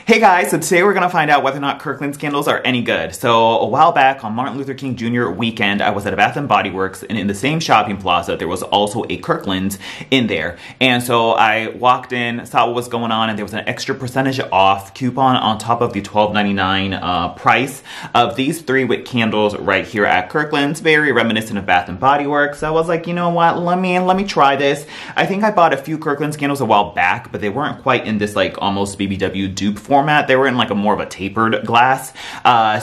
Hey guys, so today we're gonna find out whether or not Kirkland's candles are any good. So a while back on Martin Luther King Jr. weekend, I was at a Bath & Body Works, and in the same shopping plaza, there was also a Kirkland's in there. And so I walked in, saw what was going on, and there was an extra percentage off coupon on top of the $12.99 price of these 3-wick candles right here at Kirkland's. Very reminiscent of Bath & Body Works. So I was like, you know what, let me try this. I think I bought a few Kirkland's candles a while back, but they weren't quite in this like almost BBW dupe format. They were in like a more of a tapered glass.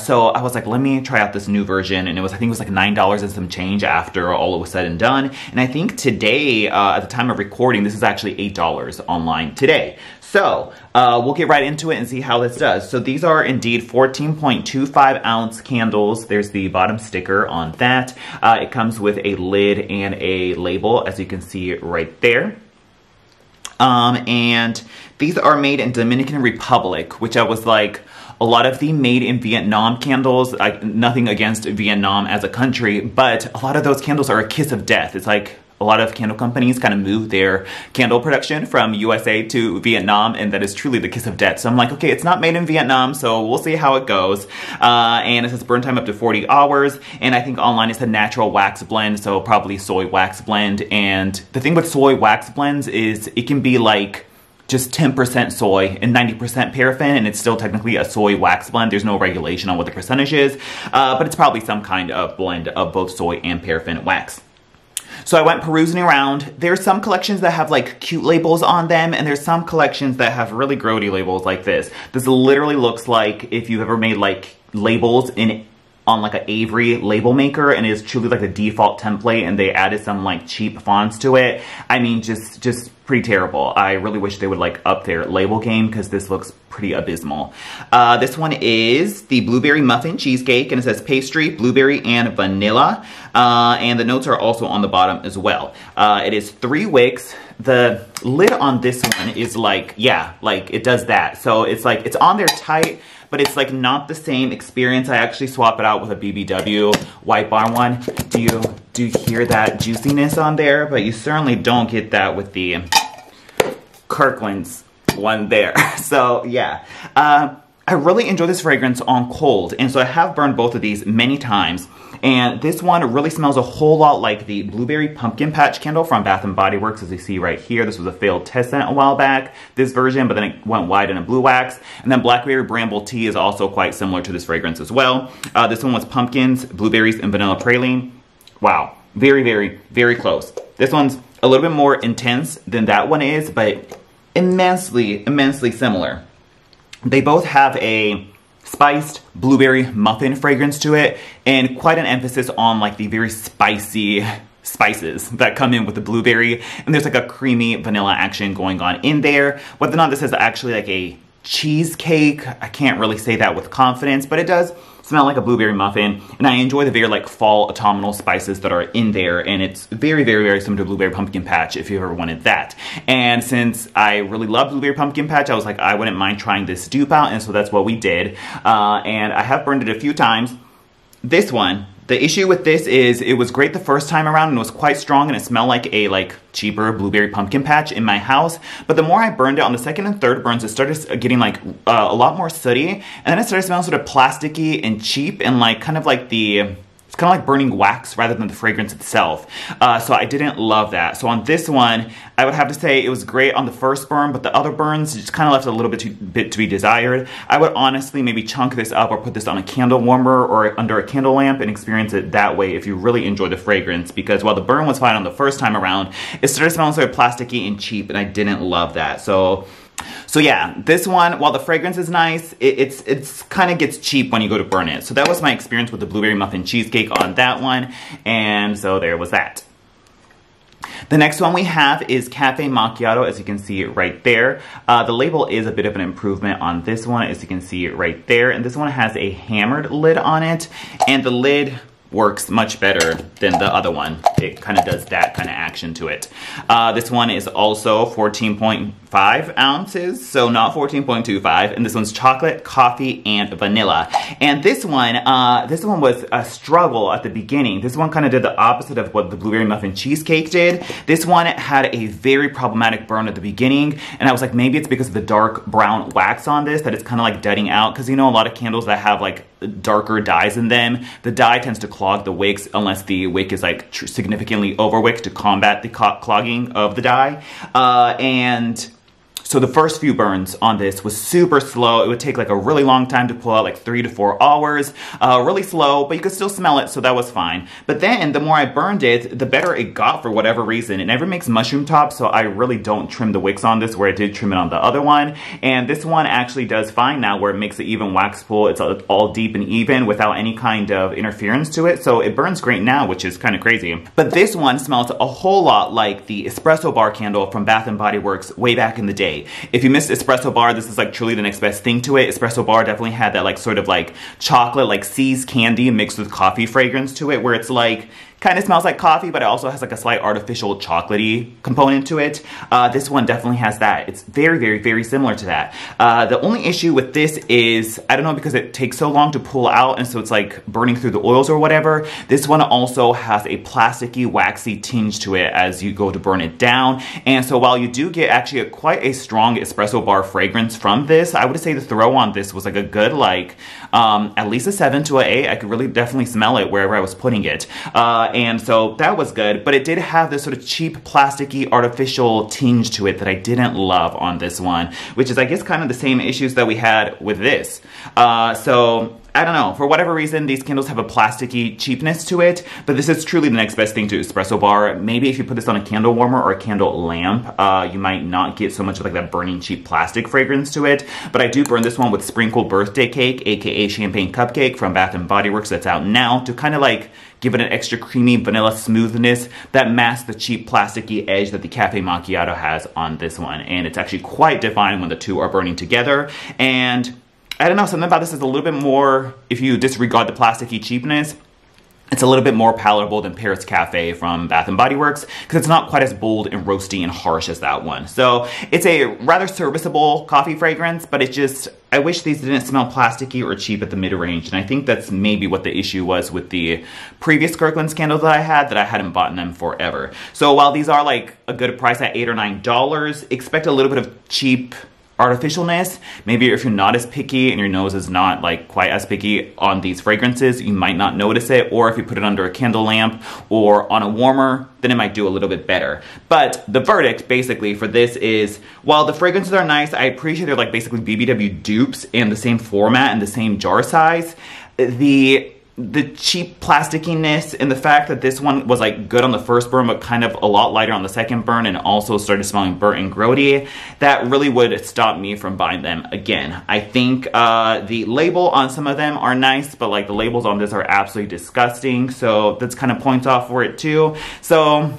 So I was like, let me try out this new version. And I think it was like $9 and some change after all was said and done. And I think today, at the time of recording, this is actually $8 online today. So we'll get right into it and see how this does. So these are indeed 14.25 ounce candles. There's the bottom sticker on that. It comes with a lid and a label, as you can see right there. And these are made in Dominican Republic, which I was like, a lot of the made in Vietnam candles, nothing against Vietnam as a country, but a lot of those candles are a kiss of death. It's like a lot of candle companies kind of move their candle production from USA to Vietnam, and that is truly the kiss of death. So I'm like, okay, it's not made in Vietnam, so we'll see how it goes. And it says burn time up to 40 hours, and I think online it's a natural wax blend, so probably soy wax blend. And the thing with soy wax blends is it can be like just 10% soy and 90% paraffin, and it's still technically a soy wax blend. There's no regulation on what the percentage is, but it's probably some kind of blend of both soy and paraffin wax. So I went perusing around. There's some collections that have like cute labels on them, and there's some collections that have really grody labels like this. This literally looks like if you've ever made like labels on like an Avery label maker, and it's truly like the default template, and they added some like cheap fonts to it. I mean, just pretty terrible. I really wish they would like up their label game, because this looks pretty abysmal. This one is the Blueberry Muffin Cheesecake, and it says pastry, blueberry, and vanilla. And the notes are also on the bottom as well. It is 3 wicks. The lid on this one is like, yeah, like it does that. So it's like, it's on there tight, but it's like not the same experience. I actually swap it out with a BBW white bar one. Do you hear that juiciness on there? But you certainly don't get that with the Kirkland's one there. So yeah, I really enjoy this fragrance on cold, and so I have burned both of these many times. And this one really smells a whole lot like the Blueberry Pumpkin Patch candle from Bath & Body Works, as you see right here. This was a failed test scent a while back, this version, but then it went wide in a blue wax. And then Blackberry Bramble Tea is also quite similar to this fragrance as well. This one was pumpkins, blueberries, and vanilla praline. Wow, very, very, very close. This one's a little bit more intense than that one is, but immensely, immensely similar. They both have a spiced blueberry muffin fragrance to it, and quite an emphasis on like the very spicy spices that come in with the blueberry, and there's like a creamy vanilla action going on in there. Whether or not this is actually like a cheesecake, I can't really say that with confidence, but it does smell like a blueberry muffin, and I enjoy the very like fall autumnal spices that are in there, and it's very, very, very similar to Blueberry Pumpkin Patch if you ever wanted that. And since I really love Blueberry Pumpkin Patch, I was like, I wouldn't mind trying this dupe out, and so that's what we did. And I have burned it a few times. This one, the issue with this is it was great the first time around, and it was quite strong, and it smelled like a cheaper Blueberry Pumpkin Patch in my house. But the more I burned it, on the second and third burns, it started getting like a lot more sooty, and then it started smelling sort of plasticky and cheap, and like kind of like it's kind of like burning wax rather than the fragrance itself. So I didn't love that. So on this one, I would have to say it was great on the first burn, but the other burns just kind of left a little bit to be desired. I would honestly maybe chunk this up or put this on a candle warmer or under a candle lamp and experience it that way if you really enjoy the fragrance, because while the burn was fine on the first time around, it started smelling sort of plasticky and cheap, and I didn't love that. So yeah, this one, while the fragrance is nice, it's kind of gets cheap when you go to burn it. So that was my experience with the Blueberry Muffin Cheesecake on that one, and so there was that. The next one we have is Caffe Macchiato, as you can see right there. The label is a bit of an improvement on this one, as you can see right there. And this one has a hammered lid on it, and the lid works much better than the other one. It kind of does that kind of action to it. This one is also 14.5 ounces, so not 14.25, and this one's chocolate, coffee, and vanilla. And this one was a struggle at the beginning. This one kind of did the opposite of what the blueberry muffin cheesecake did. This one had a very problematic burn at the beginning, and I was like, maybe it's because of the dark brown wax on this that it's kind of like dudding out, because you know a lot of candles that have like darker dyes in them, the dye tends to clog the wicks unless the wick is like significantly over wick to combat the clogging of the dye. And so the first few burns on this was super slow. It would take like a really long time to pull out, like 3 to 4 hours. Really slow, but you could still smell it, so that was fine. But then the more I burned it, the better it got for whatever reason. It never makes mushroom top, so I really don't trim the wicks on this where I did trim it on the other one. And this one actually does fine now where it makes an even wax pull. It's all deep and even without any kind of interference to it. So it burns great now, which is kind of crazy. But this one smells a whole lot like the Espresso bar candle from Bath & Body Works way back in the day. If you missed Espresso bar, this is like truly the next best thing to it. Espresso bar definitely had that like sort of like chocolate, like C's candy mixed with coffee fragrance to it, where it's like kind of smells like coffee, but it also has like a slight artificial chocolatey component to it. This one definitely has that. It's very, very, very similar to that. The only issue with this is, I don't know, because it takes so long to pull out and so it's like burning through the oils or whatever. This one also has a plasticky, waxy tinge to it as you go to burn it down. And so while you do get actually quite a strong espresso bar fragrance from this, I would say the throw on this was like a good, like, at least a 7 to an 8. I could really definitely smell it wherever I was putting it. And so that was good, but it did have this sort of cheap, plasticky, artificial tinge to it that I didn't love on this one, which is, I guess, kind of the same issues that we had with this. So I don't know, for whatever reason, these candles have a plasticky cheapness to it, but this is truly the next best thing to Espresso bar. Maybe if you put this on a candle warmer or a candle lamp, you might not get so much of like that burning cheap plastic fragrance to it, but I do burn this one with Sprinkled Birthday Cake, aka Champagne Cupcake from Bath & Body Works that's out now, to kind of like give it an extra creamy vanilla smoothness that masks the cheap plasticky edge that the Caffe Macchiato has on this one. And it's actually quite defined when the two are burning together. And I don't know, something about this is a little bit more, if you disregard the plasticky cheapness, it's a little bit more palatable than Paris Cafe from Bath & Body Works because it's not quite as bold and roasty and harsh as that one. So it's a rather serviceable coffee fragrance, but it just, I wish these didn't smell plasticky or cheap at the mid-range. And I think that's maybe what the issue was with the previous KIRKLAND'S candles that I hadn't bought them forever. So while these are like a good price at $8 or $9, expect a little bit of cheap artificialness. Maybe if you're not as picky and your nose is not like quite as picky on these fragrances, you might not notice it, or if you put it under a candle lamp or on a warmer, then it might do a little bit better. But the verdict basically for this is, while the fragrances are nice, I appreciate they're like basically BBW dupes in the same format and the same jar size. The cheap plastickiness and the fact that this one was like good on the first burn but kind of a lot lighter on the second burn and also started smelling burnt and grody, that really would stop me from buying them again. I think the label on some of them are nice, but like the labels on this are absolutely disgusting, so that's kind of points off for it too. So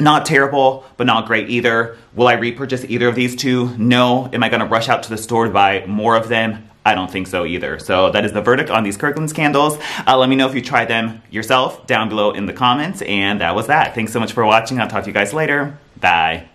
not terrible, but not great either. Will I repurchase either of these two? No. Am I gonna rush out to the store to buy more of them? I don't think so either. So that is the verdict on these KIRKLAND'S candles. Let me know if you tried them yourself down below in the comments. And that was that. Thanks so much for watching. I'll talk to you guys later. Bye.